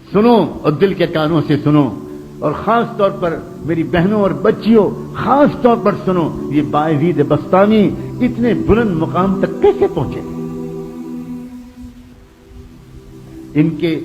سنو اور دل کے کانوں سے سنو، اور خاص طور پر میری بہنوں اور بچیوں خاص طور پر سنو، یہ باعزید بسطامی اتنے بلند مقام تک کیسے پہنچے؟ ان کے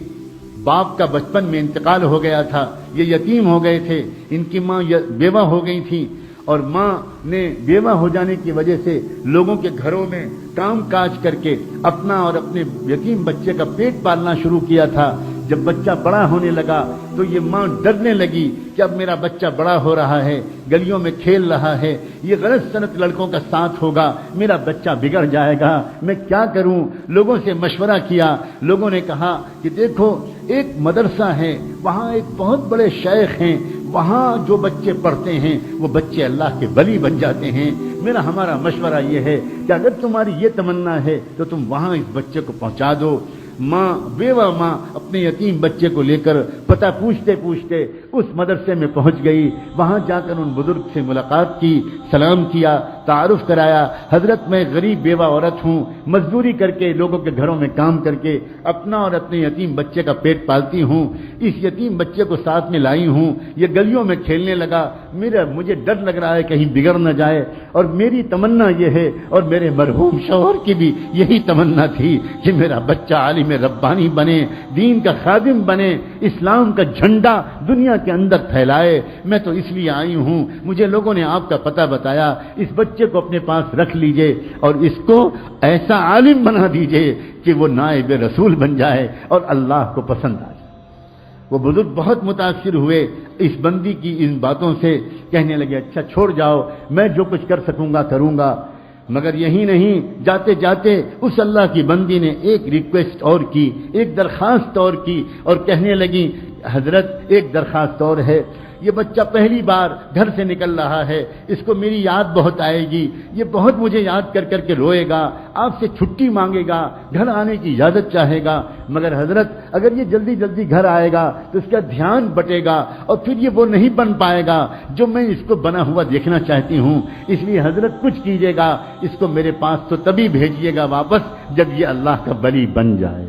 باپ کا بچپن میں انتقال ہو گیا تھا، یہ یتیم ہو گئے تھے، ان کی ماں بیوہ ہو گئی تھی، اور ماں نے بیوہ ہو جانے کی وجہ سے لوگوں کے گھروں میں کام کاج کر کے اپنا اور اپنے یتیم بچے کا پیٹ پالنا شروع کیا تھا۔ جب بچہ بڑا ہونے لگا تو یہ ماں ڈرنے لگی کہ اب میرا بچہ بڑا ہو رہا ہے، گلیوں میں کھیل رہا ہے، یہ غلط سنت لڑکوں کا ساتھ ہوگا، میرا بچہ بگڑ جائے گا، میں کیا کروں؟ لوگوں سے مشورہ کیا، لوگوں نے کہا کہ دیکھو ایک مدرسہ ہے، وہاں ایک بہت بڑے شیخ ہیں، وہاں جو بچے پڑھتے ہیں وہ بچے اللہ کے ولی بن جاتے ہیں۔ ہمارا مشورہ یہ ہے کہ اگر تمہاری یہ تمنا ہے تو تم وہاں اس بچے کو پہنچا دو۔ ماں، بیوہ ماں اپنے یتیم بچے کو لے کر پتہ پوچھتے پوچھتے اس مدرسے میں پہنچ گئی۔ وہاں جا کر ان بزرگ سے ملاقات کی، سلام کیا، تعارف کرایا، حضرت میں غریب بیوہ عورت ہوں، مزدوری کر کے لوگوں کے گھروں میں کام کر کے اپنا اور اپنے یتیم بچے کا پیٹ پالتی ہوں، اس یتیم بچے کو ساتھ میں لائی ہوں، یہ گلیوں میں کھیلنے لگا، مجھے ڈر لگ رہا ہے کہیں بگڑ نہ جائے، اور میری تمنا یہ ہے، اور میرے مرحوم شوہر کی بھی یہی تمنا تھی کہ میرا بچہ عالم ربانی بنے، دین کا خادم بنے، اسلام کا جھنڈا دنیا کے اندر پھیلائے۔ میں تو اس لیے آئی ہوں، مجھے لوگوں نے آپ کا پتہ بتایا، اس بچے کو اپنے پاس رکھ لیجئے اور اس کو ایسا عالم بنا دیجئے کہ وہ نائب رسول بن جائے اور اللہ کو پسند آ جائے۔ وہ بزرگ بہت متاثر ہوئے اس بندی کی ان باتوں سے، کہنے لگے اچھا چھوڑ جاؤ، میں جو کچھ کر سکوں گا کروں گا۔ مگر یہی نہیں، جاتے جاتے اس اللہ کی بندی نے ایک ریکویسٹ اور کی، ایک درخواست اور کی، اور کہنے لگی حضرت ایک درخواست اور ہے، یہ بچہ پہلی بار گھر سے نکل رہا ہے، اس کو میری یاد بہت آئے گی، یہ بہت مجھے یاد کر کر کے روئے گا، آپ سے چھٹی مانگے گا، گھر آنے کی اجازت چاہے گا، مگر حضرت اگر یہ جلدی جلدی گھر آئے گا تو اس کا دھیان بٹے گا اور پھر یہ وہ نہیں بن پائے گا جو میں اس کو بنا ہوا دیکھنا چاہتی ہوں، اس لیے حضرت کچھ کیجیے گا، اس کو میرے پاس تو تبھی بھیجیے گا واپس جب یہ اللہ کا ولی بن جائے۔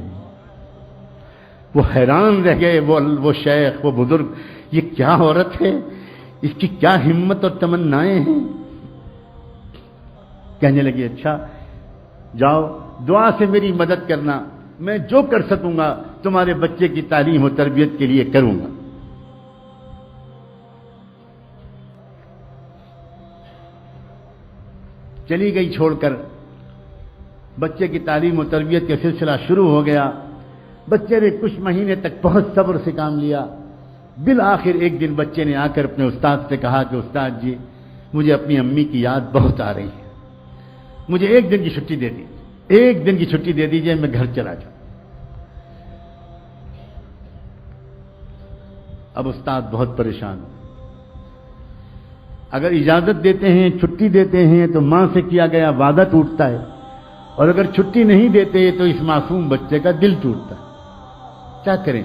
وہ حیران رہ گئے، وہ شیخ، وہ بزرگ، یہ کیا عورت ہے، اس کی کیا ہمت اور تمنائیں ہیں۔ کہنے لگے اچھا جاؤ دعا سے میری مدد کرنا، میں جو کر سکوں گا تمہارے بچے کی تعلیم و تربیت کے لیے کروں گا۔ چلی گئی چھوڑ کر، بچے کی تعلیم و تربیت کا سلسلہ شروع ہو گیا۔ بچے نے کچھ مہینے تک بہت صبر سے کام لیا، بالآخر ایک دن بچے نے آ کر اپنے استاد سے کہا کہ استاد جی مجھے اپنی امی کی یاد بہت آ رہی ہے، مجھے ایک دن کی چھٹی دے دیجیے، ایک دن کی چھٹی دے دیجیے، میں گھر چلا جاؤں۔ اب استاد بہت پریشان ہو، اگر اجازت دیتے ہیں، چھٹی دیتے ہیں تو ماں سے کیا گیا وعدہ ٹوٹتا ہے، اور اگر چھٹی نہیں دیتے تو اس معصوم بچے کا دل ٹوٹتا ہے، کیا کریں؟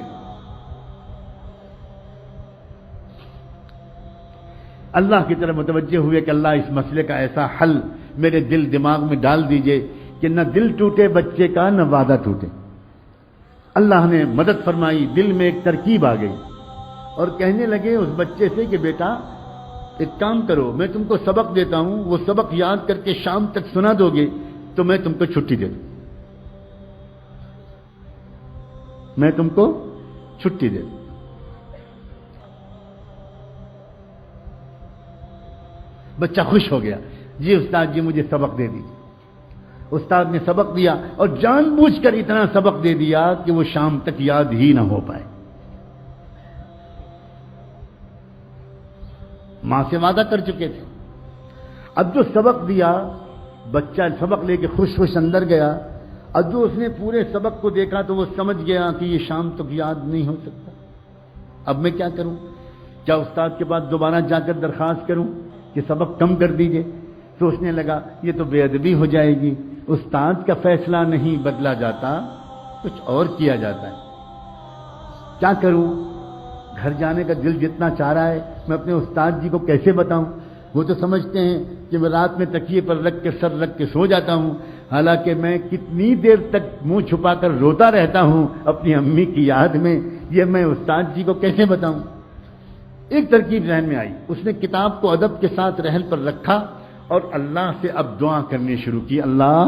اللہ کی طرف متوجہ ہوئے کہ اللہ اس مسئلے کا ایسا حل میرے دل دماغ میں ڈال دیجئے کہ نہ دل ٹوٹے بچے کا، نہ وعدہ ٹوٹے۔ اللہ نے مدد فرمائی، دل میں ایک ترکیب آ گئی، اور کہنے لگے اس بچے سے کہ بیٹا ایک کام کرو، میں تم کو سبق دیتا ہوں، وہ سبق یاد کر کے شام تک سنا دو گے تو میں تم کو چھٹی دے دوں، میں تم کو چھٹی دے دوں۔ بچہ خوش ہو گیا، جی استاد جی مجھے سبق دے دیجیے۔ استاد نے سبق دیا، اور جان بوجھ کر اتنا سبق دے دیا کہ وہ شام تک یاد ہی نہ ہو پائے۔ ماں سے وعدہ کر چکے تھے، اب جو سبق دیا بچہ سبق لے کے خوش خوش اندر گیا، اب جو اس نے پورے سبق کو دیکھا تو وہ سمجھ گیا کہ یہ شام تک یاد نہیں ہو سکتا، اب میں کیا کروں؟ کیا استاد کے پاس دوبارہ جا کر درخواست کروں کہ سبق کم کر دیجئے؟ سوچنے لگا یہ تو بے ادبی ہو جائے گی، استاد کا فیصلہ نہیں بدلا جاتا، کچھ اور کیا جاتا ہے، کیا کروں؟ گھر جانے کا دل جتنا چاہ رہا ہے، میں اپنے استاد جی کو کیسے بتاؤں؟ وہ تو سمجھتے ہیں کہ میں رات میں تکیے پر رکھ کے سر رکھ کے سو جاتا ہوں، حالانکہ میں کتنی دیر تک منہ چھپا کر روتا رہتا ہوں اپنی امی کی یاد میں یہ میں استاد جی کو کیسے بتاؤں؟ ایک ترکیب ذہن میں آئی، اس نے کتاب کو ادب کے ساتھ رحل پر رکھا اور اللہ سے اب دعا کرنی شروع کی۔ اللہ،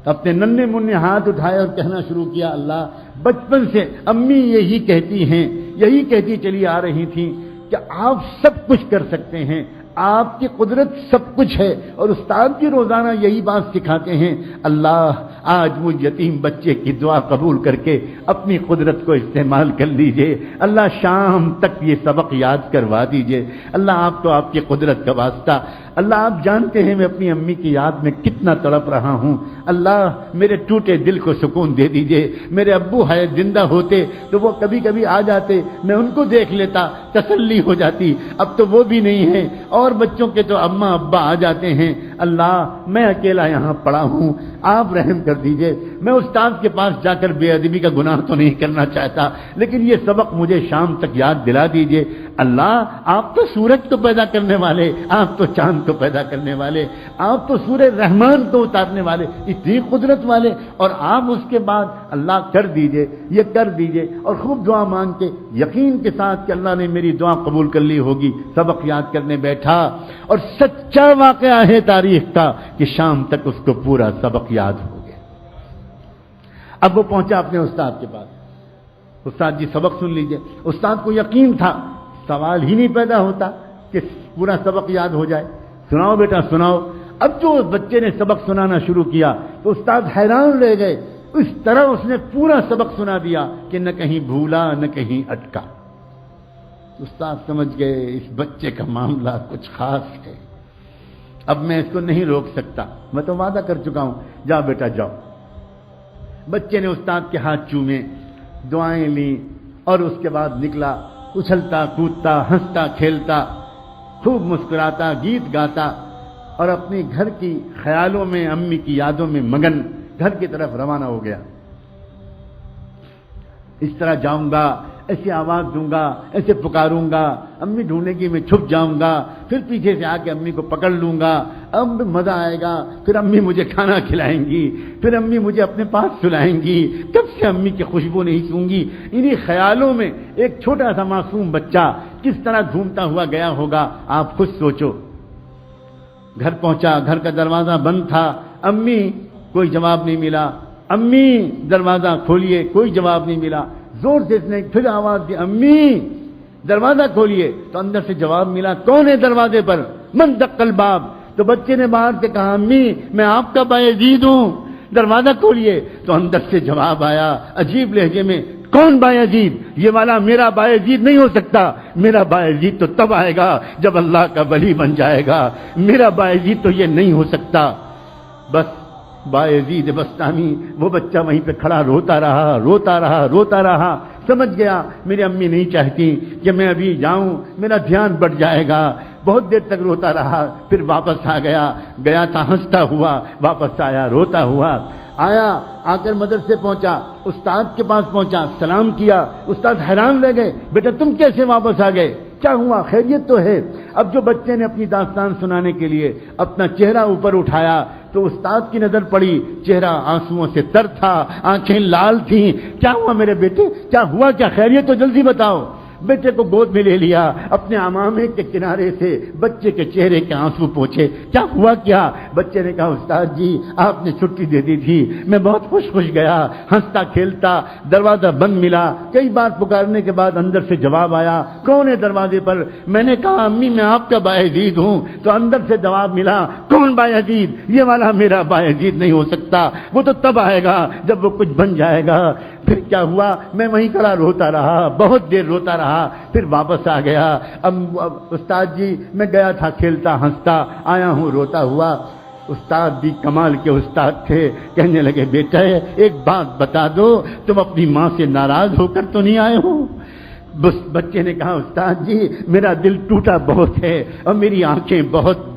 اپنے ننھے منھے ہاتھ اٹھائے اور کہنا شروع کیا، اللہ بچپن سے امی یہی کہتی ہیں، یہی کہتی چلی آ رہی تھیں کہ آپ سب کچھ کر سکتے ہیں، آپ کی قدرت سب کچھ ہے، اور استاد بھی روزانہ یہی بات سکھاتے ہیں۔ اللہ آج مجھ یتیم بچے کی دعا قبول کر کے اپنی قدرت کو استعمال کر لیجئے، اللہ شام تک یہ سبق یاد کروا دیجئے، اللہ آپ تو آپ کی قدرت کا واسطہ، اللہ آپ جانتے ہیں میں اپنی امی کی یاد میں کتنا تڑپ رہا ہوں، اللہ میرے ٹوٹے دل کو سکون دے دیجئے۔ میرے ابو ہے زندہ ہوتے تو وہ کبھی کبھی آ جاتے، میں ان کو دیکھ لیتا، تسلی ہو جاتی، اب تو وہ بھی نہیں ہے، اور بچوں کے تو اماں ابا آ جاتے ہیں، اللہ میں اکیلا یہاں پڑا ہوں، آپ رحم کر دیجئے۔ میں استاد کے پاس جا کر بے ادبی کا گناہ تو نہیں کرنا چاہتا، لیکن یہ سبق مجھے شام تک یاد دلا دیجئے۔ اللہ آپ تو سورج کو پیدا کرنے والے، آپ تو چاند کو پیدا کرنے والے، آپ تو سورہ رحمان کو اتارنے والے، اتنی قدرت والے، اور آپ اس کے بعد اللہ کر دیجئے، یہ کر دیجئے، اور خوب دعا مانگ کے یقین کے ساتھ کہ اللہ نے میری دعا قبول کر لی ہوگی، سبق یاد کرنے بیٹھا، اور سچا واقعہ ہے تاریخ کا کہ شام تک اس کو پورا سبق یاد ہو گیا۔ اب وہ پہنچا اپنے استاد کے پاس، استاد جی سبق سن لیجئے۔ استاد کو یقین تھا، سوال ہی نہیں پیدا ہوتا کہ پورا سبق یاد ہو جائے۔ سناؤ بیٹا سناؤ۔ اب جو بچے نے سبق سنانا شروع کیا تو استاد حیران رہ گئے، اس طرح اس نے پورا سبق سنا دیا کہ نہ کہیں بھولا نہ کہیں اٹکا۔ استاد سمجھ گئے اس بچے کا معاملہ کچھ خاص ہے، اب میں اس کو نہیں روک سکتا، میں تو وعدہ کر چکا ہوں، جاؤ بیٹا جاؤ۔ بچے نے استاد کے ہاتھ چومے، دعائیں لیں، اور اس کے بعد نکلا، اچھلتا کودتا ہنستا کھیلتا، خوب مسکراتا، گیت گاتا، اور اپنے گھر کی خیالوں میں، امی کی یادوں میں مگن گھر کی طرف روانہ ہو گیا۔ اس طرح جاؤں گا، ایسی آواز دوں گا، ایسے پکاروں گا، امی ڈھونڈے گی، میں چھپ جاؤں گا، پھر پیچھے سے آ کے امی کو پکڑ لوں گا، اب مزہ آئے گا، پھر امی مجھے کھانا کھلائیں گی، پھر امی مجھے اپنے پاس سلائیں گی، کب سے امی کی خوشبو نہیں سونگی۔ انہی خیالوں میں ایک چھوٹا سا معصوم بچہ کس طرح گھومتا ہوا گیا ہوگا، آپ خود سوچو۔ گھر پہنچا، گھر کا دروازہ بند تھا، امی کوئی جواب نہیں ملا، امی دروازہ کھولیے، کوئی جواب نہیں ملا، زور سے اس نے پھر آواز دی، امی دروازہ کھولیے، تو اندر سے جواب ملا، کون ہے دروازے پر؟ من دق الباب۔ تو بچے نے باہر سے کہا، امی میں آپ کا بایزید ہوں، دروازہ کھولیے۔ تو اندر سے جواب آیا عجیب لہجے میں، کون بایزید؟ یہ والا میرا بایزید نہیں ہو سکتا، میرا بایزید تو تب آئے گا جب اللہ کا ولی بن جائے گا، میرا بایزید تو یہ نہیں ہو سکتا۔ بس بایزید بستامی، وہ بچہ وہیں پہ کھڑا روتا رہا روتا رہا روتا رہا، سمجھ گیا میری امی نہیں چاہتی کہ میں ابھی جاؤں، میرا دھیان بڑھ جائے گا، بہت دیر تک روتا رہا، پھر واپس آ گیا تھا ہنستا ہوا، واپس آیا روتا ہوا، آ کر مدرسے پہنچا، استاد کے پاس پہنچا، سلام کیا، استاد حیران رہ گئے، بیٹا تم کیسے واپس آ گئے، کیا ہوا، خیریت تو ہے؟ اب جو بچے نے اپنی داستان سنانے کے لیے اپنا چہرہ اوپر اٹھایا تو استاد کی نظر پڑی، چہرہ آنسوؤں سے تر تھا، آنکھیں لال تھیں۔ کیا ہوا میرے بیٹے، کیا ہوا، کیا خیریت تو جلدی بتاؤ۔ بیٹے کو گود میں لے لیا، اپنے عمامے کے کنارے سے بچے کے چہرے کے آنسو پوچھے، کیا ہوا کیا؟ بچے نے کہا، استاد جی آپ نے چھٹی دے دی تھی، میں بہت خوش گیا، ہنستا کھیلتا، دروازہ بند ملا، کئی بار پکارنے کے بعد اندر سے جواب آیا، کون ہے دروازے پر؟ میں نے کہا، امی میں آپ کا بایزید ہوں، تو اندر سے جواب ملا، کون بایزید؟ یہ والا میرا بایزید نہیں ہو سکتا، وہ تو تب آئے گا جب وہ کچھ بن جائے گا۔ پھر کیا ہوا؟ میں وہیں کھڑا روتا رہا، بہت دیر روتا رہا، پھر واپس آ گیا۔ اب استاد جی میں گیا تھا کھیلتا ہنستا، آیا ہوں روتا ہوا۔ استاد بھی کمال کے استاد تھے، کہنے لگے، بیٹا ایک بات بتا دو، تم اپنی ماں سے ناراض ہو کر تو نہیں آئے ہو؟ بس بچے نے کہا، استاد جی میرا دل ٹوٹا بہت ہے، اور میری آنکھیں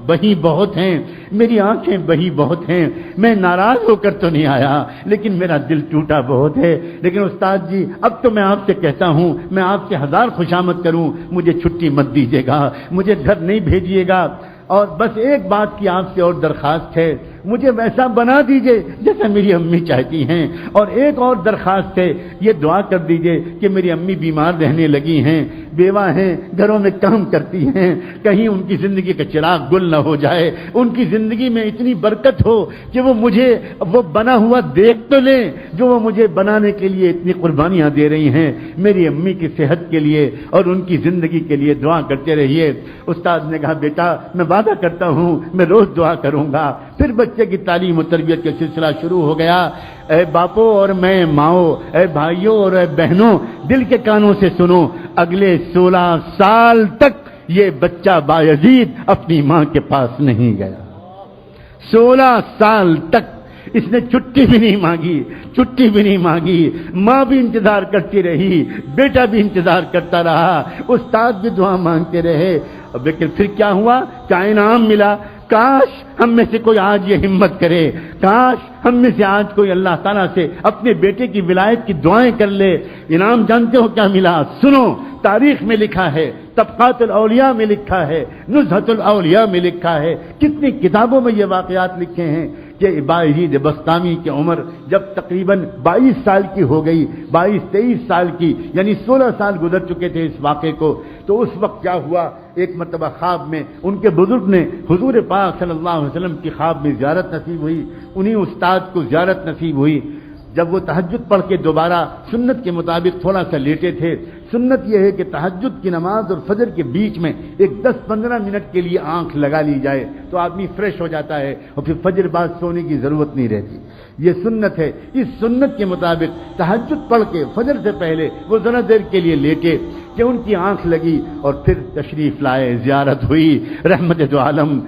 بہی بہت ہیں، میری آنکھیں بہی بہت ہیں، میں ناراض ہو کر تو نہیں آیا، لیکن میرا دل ٹوٹا بہت ہے۔ لیکن استاد جی اب تو میں آپ سے کہتا ہوں، میں آپ سے ہزار خوشامد کروں، مجھے چھٹی مت دیجیے گا، مجھے گھر نہیں بھیجیے گا، اور بس ایک بات کی آپ سے اور درخواست ہے، مجھے ویسا بنا دیجئے جیسا میری امی چاہتی ہیں، اور ایک اور درخواست ہے، یہ دعا کر دیجئے کہ میری امی بیمار رہنے لگی ہیں، بیوہ ہیں، گھروں میں کام کرتی ہیں، کہیں ان کی زندگی کا چراغ گل نہ ہو جائے، ان کی زندگی میں اتنی برکت ہو کہ وہ مجھے وہ بنا ہوا دیکھ تو لیں جو وہ مجھے بنانے کے لیے اتنی قربانیاں دے رہی ہیں۔ میری امی کی صحت کے لیے اور ان کی زندگی کے لیے دعا کرتے رہیے۔ استاد نے کہا بیٹا میں وعدہ کرتا ہوں میں روز دعا کروں گا۔ پھر بچے کی تعلیم و تربیت کا سلسلہ شروع ہو گیا۔ اے باپو اور میں ماؤں، اے بھائیوں اور اے بہنوں، دل کے کانوں سے سنو، اگلے 16 سال تک یہ بچہ بایزید اپنی ماں کے پاس نہیں گیا۔ 16 سال تک اس نے چھٹی بھی نہیں مانگی، چھٹی بھی نہیں مانگی، ماں بھی انتظار کرتی رہی، بیٹا بھی انتظار کرتا رہا، استاد بھی دعا مانگتے رہے، لیکن پھر کیا ہوا؟ کیا انعام ملا؟ کاش ہم میں سے کوئی آج یہ ہمت کرے، کاش ہم میں سے آج کوئی اللہ تعالیٰ سے اپنے بیٹے کی ولایت کی دعائیں کر لے۔ انعام جانتے ہو کیا ملا؟ سنو، تاریخ میں لکھا ہے، طبقات الاولیاء میں لکھا ہے، نزہۃ الاولیاء میں لکھا ہے، کتنی کتابوں میں یہ واقعات لکھے ہیں کہ بایزید بسطامی کی عمر جب تقریباً 22 سال کی ہو گئی، 22-23 سال کی، یعنی 16 سال گزر چکے تھے اس واقعے کو، تو اس وقت کیا ہوا؟ ایک مرتبہ خواب میں ان کے بزرگ نے حضور پاک صلی اللہ علیہ وسلم کی خواب میں زیارت نصیب ہوئی، انہی استاد کو زیارت نصیب ہوئی۔ جب وہ تہجد پڑھ کے دوبارہ سنت کے مطابق تھوڑا سا لیٹے تھے، سنت یہ ہے کہ تہجد کی نماز اور فجر کے بیچ میں ایک 10-15 منٹ کے لیے آنکھ لگا لی جائے تو آدمی فریش ہو جاتا ہے اور پھر فجر بعد سونے کی ضرورت نہیں رہتی، یہ سنت ہے۔ اس سنت کے مطابق تہجد پڑھ کے فجر سے پہلے وہ ذرا دیر کے لیے لیٹے کہ ان کی آنکھ لگی اور پھر تشریف لائے، زیارت ہوئی رحمت دو عالم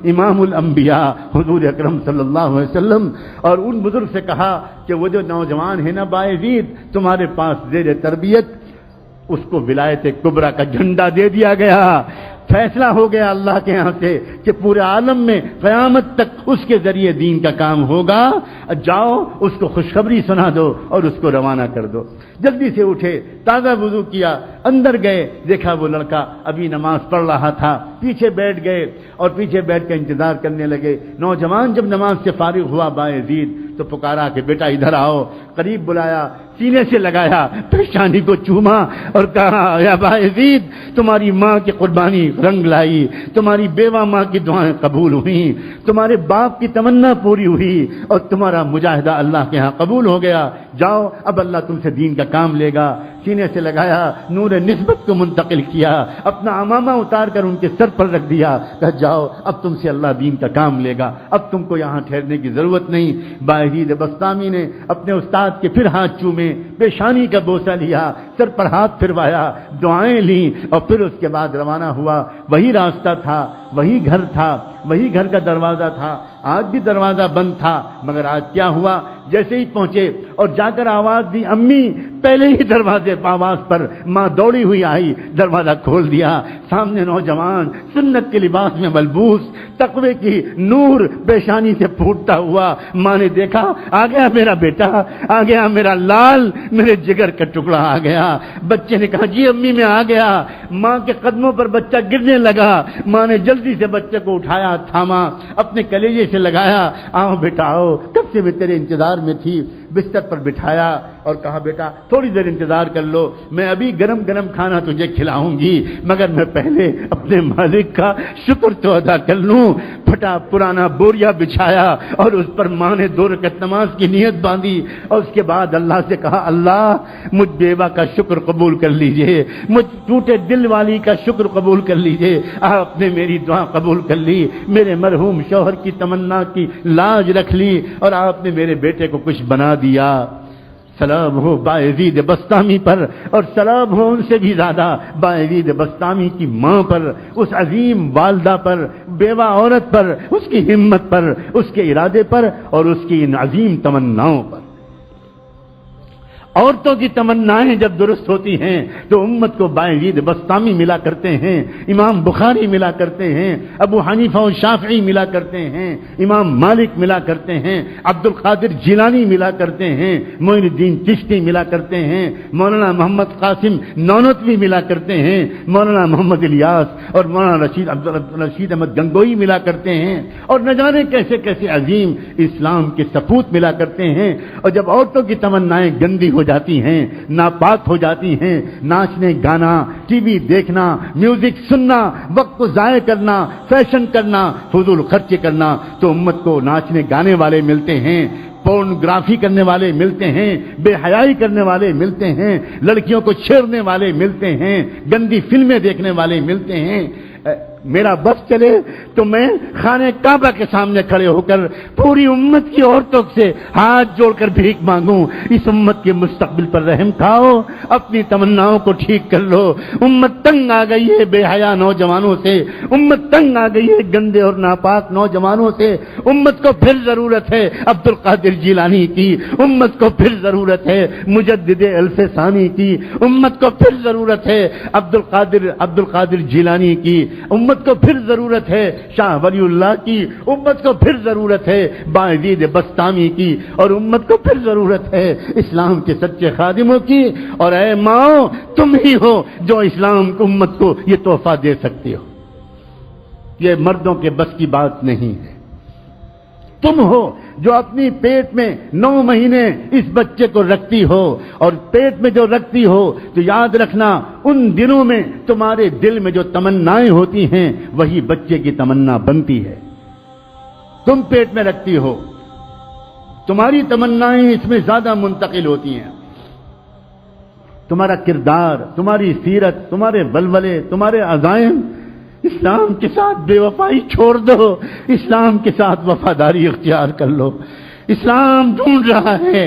امام الانبیاء حضور اکرم صلی اللہ علیہ وسلم، اور ان بزرگ سے کہا کہ وہ جو نوجوان ہے نا بایزید تمہارے پاس زیر تربیت، اس کو ولایت کبریٰ کا جھنڈا دے دیا گیا، فیصلہ ہو گیا اللہ کے ہاں سے کہ پورے عالم میں قیامت تک اس کے ذریعے دین کا کام ہوگا، جاؤ اس کو خوشخبری سنا دو اور اس کو روانہ کر دو۔ جلدی سے اٹھے، تازہ وضو کیا، اندر گئے، دیکھا وہ لڑکا ابھی نماز پڑھ رہا تھا، پیچھے بیٹھ گئے اور پیچھے بیٹھ کے انتظار کرنے لگے۔ نوجوان جب نماز سے فارغ ہوا بایزید تو پکارا کہ بیٹا ادھر آؤ، قریب بلایا، سینے سے لگایا، پیشانی کو چوما اور کہا یا بایزید تمہاری ماں کی قربانی رنگ لائی، تمہاری بیوہ ماں کی دعائیں قبول ہوئیں، تمہارے باپ کی تمنا پوری ہوئی اور تمہارا مجاہدہ اللہ کے ہاں قبول ہو گیا، جاؤ اب اللہ تم سے دین کا کام لے گا۔ سینے سے لگایا، نور نسبت کو منتقل کیا، اپنا عمامہ اتار کر ان کے سر پر رکھ دیا، کہا جاؤ اب تم سے اللہ دین کا کام لے گا، اب تم کو یہاں ٹھہرنے کی ضرورت نہیں۔ بایزید بسطامی نے اپنے استاد کے پھر ہاتھ چومے، پیشانی کا بوسہ لیا، سر پر ہاتھ پھروایا، دعائیں لیں اور پھر اس کے بعد روانہ ہوا۔ وہی راستہ تھا، وہی گھر تھا، وہی گھر کا دروازہ تھا، آج بھی دروازہ بند تھا، مگر آج کیا ہوا؟ جیسے ہی پہنچے اور جا کر آواز دی امی، پہلے ہی دروازے آواز پر ماں دوڑی ہوئی آئی، دروازہ کھول دیا، سامنے نوجوان سنت کے لباس میں ملبوس، تقوی کی نور پیشانی سے پھوٹتا ہوا۔ ماں نے دیکھا آ گیا میرا بیٹا، آ گیا میرا لال، میرے جگر کا ٹکڑا آ گیا۔ بچے نے کہا جی امی میں آ گیا۔ ماں کے قدموں پر بچہ گرنے لگا، ماں نے جلدی سے بچے کو اٹھایا، تھاما، اپنے کلیجے سے لگایا، آؤ بیٹا آؤ، کب سے میں تیرے انتظار میں تھی، بستر پر بٹھایا اور کہا بیٹا تھوڑی دیر انتظار کر لو، میں ابھی گرم گرم کھانا تجھے کھلاؤں گی، مگر میں پہلے اپنے مالک کا شکر تو ادا کر لوں۔ پھٹا پرانا بوریا بچھایا اور اس پر ماں نے 2 رکعت نماز کی نیت باندھی اور اس کے بعد اللہ سے کہا اللہ مجھ بیوہ کا شکر قبول کر لیجئے، مجھ ٹوٹے دل والی کا شکر قبول کر لیجئے، آپ نے میری دعا قبول کر لی، میرے مرحوم شوہر کی تمنا کی لاج رکھ لی اور آپ نے میرے بیٹے کو کچھ بنا دیا۔ سلام ہو بایزید بسطامی پر، اور سلام ہو ان سے بھی زیادہ بایزید بسطامی کی ماں پر، اس عظیم والدہ پر، بیوہ عورت پر، اس کی ہمت پر، اس کے ارادے پر اور اس کی ان عظیم تمناؤں پر۔ عورتوں کی تمنائیں جب درست ہوتی ہیں تو امت کو باعزید بسطامی ملا کرتے ہیں، امام بخاری ملا کرتے ہیں، ابو حنیفہ و شافعی ملا کرتے ہیں، امام مالک ملا کرتے ہیں، عبد القادر جیلانی ملا کرتے ہیں، معین الدین چشتی ملا کرتے ہیں، مولانا محمد قاسم نانوتوی ملا کرتے ہیں، مولانا محمد الیاس اور مولانا رشید احمد گنگوئی ملا کرتے ہیں، اور نہ جانے کیسے کیسے عظیم اسلام کے سپوت ملا کرتے ہیں۔ اور جب عورتوں کی تمنائیں گندی ہو جاتی ہیں، ناپاک ہو جاتی ہیں، ناچنے گانا، ٹی وی دیکھنا، میوزک سننا، وقت کو ضائع کرنا، فیشن کرنا، فضول خرچی کرنا، تو امت کو ناچنے گانے والے ملتے ہیں، پورنوگرافی کرنے والے ملتے ہیں، بے حیائی کرنے والے ملتے ہیں، لڑکیوں کو چھیڑنے والے ملتے ہیں، گندی فلمیں دیکھنے والے ملتے ہیں۔ میرا بس چلے تو میں خانہ کعبہ کے سامنے کھڑے ہو کر پوری امت کی عورتوں سے ہاتھ جوڑ کر بھیک مانگوں، اس امت کے مستقبل پر رحم کھاؤ، اپنی تمناؤں کو ٹھیک کر لو۔ امت تنگ آ گئی ہے بے حیا نوجوانوں سے، امت تنگ آ گئی ہے گندے اور ناپاک نوجوانوں سے۔ امت کو پھر ضرورت ہے عبد القادر جیلانی کی، امت کو پھر ضرورت ہے مجدد الف ثانی کی، امت کو پھر ضرورت ہے عبد القادر جیلانی کی، امت کو پھر ضرورت ہے شاہ ولی اللہ کی، امت کو پھر ضرورت ہے باعزید بسطامی کی، اور امت کو پھر ضرورت ہے اسلام کے سچے خادموں کی۔ اور اے ماؤں، تم ہی ہو جو اسلام کو امت کو یہ تحفہ دے سکتی ہو، یہ مردوں کے بس کی بات نہیں ہے۔ تم ہو جو اپنی پیٹ میں 9 مہینے اس بچے کو رکھتی ہو، اور پیٹ میں جو رکھتی ہو تو یاد رکھنا ان دنوں میں تمہارے دل میں جو تمنائیں ہوتی ہیں وہی بچے کی تمنا بنتی ہے۔ تم پیٹ میں رکھتی ہو، تمہاری تمنائیں اس میں زیادہ منتقل ہوتی ہیں۔ تمہارا کردار، تمہاری سیرت، تمہارے ولولے، تمہارے عزائم، اسلام کے ساتھ بے وفائی چھوڑ دو، اسلام کے ساتھ وفاداری اختیار کر لو۔ اسلام ڈھونڈ رہا ہے،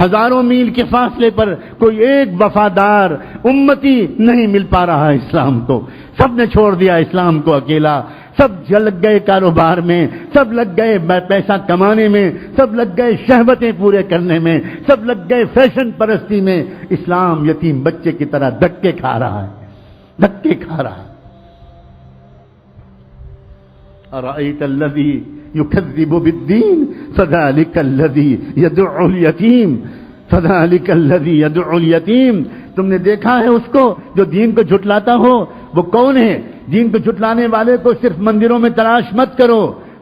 ہزاروں میل کے فاصلے پر کوئی ایک وفادار امتی نہیں مل پا رہا اسلام کو۔ سب نے چھوڑ دیا اسلام کو اکیلا، سب لگ گئے کاروبار میں، سب لگ گئے پیسہ کمانے میں، سب لگ گئے شہوتیں پورے کرنے میں، سب لگ گئے فیشن پرستی میں۔ اسلام یتیم بچے کی طرح دھکے کھا رہا ہے، دھکے کھا رہا ہے۔ أرأيت الذي يكذب بالدين فذلك الذي يدعو اليتيم فذلك الذي يدعو اليتيم۔ تم نے دیکھا ہے اس کو جو دین کو جھٹلاتا ہو؟ وہ کون ہے؟ دین کو جھٹلانے والے کو صرف مندروں میں تلاش مت کرو،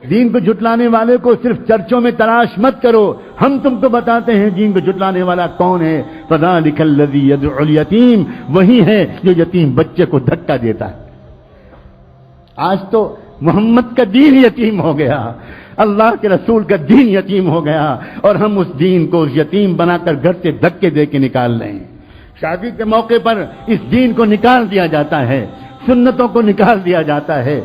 دین کو جھٹلانے والے کو صرف چرچوں میں تلاش مت کرو، ہم تم کو بتاتے ہیں دین کو جھٹلانے والا کون ہے۔ فذلك الذي يدعو اليتيم، وہی ہے جو یتیم بچے کو دھکا دیتا ہے۔ آج تو محمد کا دین یتیم ہو گیا، اللہ کے رسول کا دین یتیم ہو گیا، اور ہم اس دین کو یتیم بنا کر گھر سے دھکے دے کے نکال رہے ہیں۔ شادی کے موقع پر اس دین کو نکال دیا جاتا ہے، سنتوں کو نکال دیا جاتا ہے۔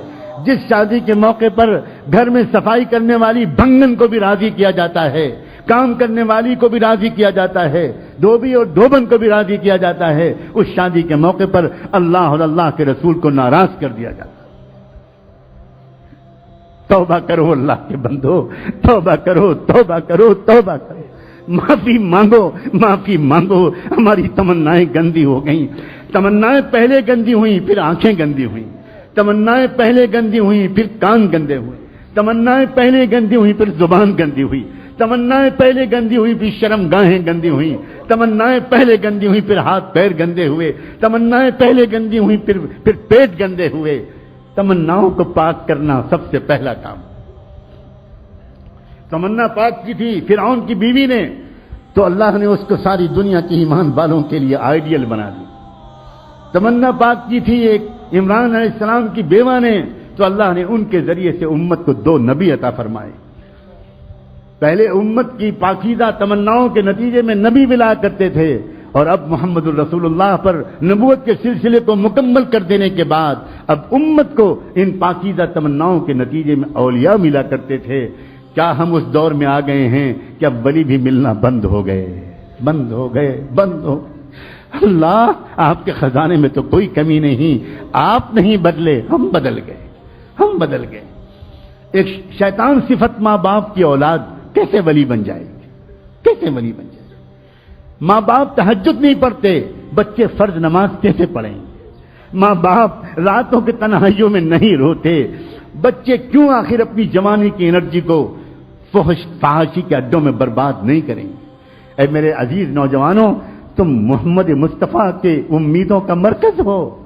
جس شادی کے موقع پر گھر میں صفائی کرنے والی بھنگن کو بھی راضی کیا جاتا ہے، کام کرنے والی کو بھی راضی کیا جاتا ہے، دھوبی اور دھوبن کو بھی راضی کیا جاتا ہے، اس شادی کے موقع پر اللہ اور اللہ کے رسول کو ناراض کر دیا جاتا ہے۔ توبہ کرو اللہ کے بندو، توبہ کرو، توبہ کرو، توبہ کرو، معافی مانگو، معافی مانگو۔ ہماری تمنائیں گندی ہو گئیں، تمنائیں پہلے گندی ہوئیں پھر آنکھیں گندی ہوئیں، تمنائیں پہلے گندی ہوئیں پھر کان گندے ہوئے، تمنائیں پہلے گندی ہوئیں پھر زبان گندی ہوئی، تمنائیں پہلے گندی ہوئی پھر شرم گاہیں گندی ہوئیں، تمنائیں پہلے گندی ہوئی پھر ہاتھ پیر گندے ہوئے، تمنائیں پہلے گندی ہوئی پھر پیٹ گندے ہوئے۔ تمناؤں کو پاک کرنا سب سے پہلا کام۔ تمنا پاک کی تھی فرعون کی بیوی نے، تو اللہ نے اس کو ساری دنیا کی ایمان والوں کے لیے آئیڈیل بنا دی۔ تمنا پاک کی تھی ایک عمران علیہ السلام کی بیوہ نے، تو اللہ نے ان کے ذریعے سے امت کو 2 نبی عطا فرمائے۔ پہلے امت کی پاکیزہ تمناؤں کے نتیجے میں نبی ملا کرتے تھے، اور اب محمد الرسول اللہ پر نبوت کے سلسلے کو مکمل کر دینے کے بعد اب امت کو ان پاکیزہ تمناؤں کے نتیجے میں اولیاء ملا کرتے تھے۔ کیا ہم اس دور میں آ گئے ہیں کہ اب ولی بھی ملنا بند ہو گئے، بند ہو گئے، بند ہو گئے؟ اللہ، آپ کے خزانے میں تو کوئی کمی نہیں، آپ نہیں بدلے، ہم بدل گئے، ہم بدل گئے۔ ایک شیطان صفت ماں باپ کی اولاد کیسے ولی بن جائے گی؟ کیسے ولی بن جائے گی؟ ماں باپ تہجد نہیں پڑھتے، بچے فرض نماز کیسے پڑھیں؟ ماں باپ راتوں کی تنہائیوں میں نہیں روتے، بچے کیوں آخر اپنی جوانی کی انرجی کو فحاشی کے اڈوں میں برباد نہیں کریں؟ اے میرے عزیز نوجوانوں، تم محمد مصطفیٰ کے امیدوں کا مرکز ہو۔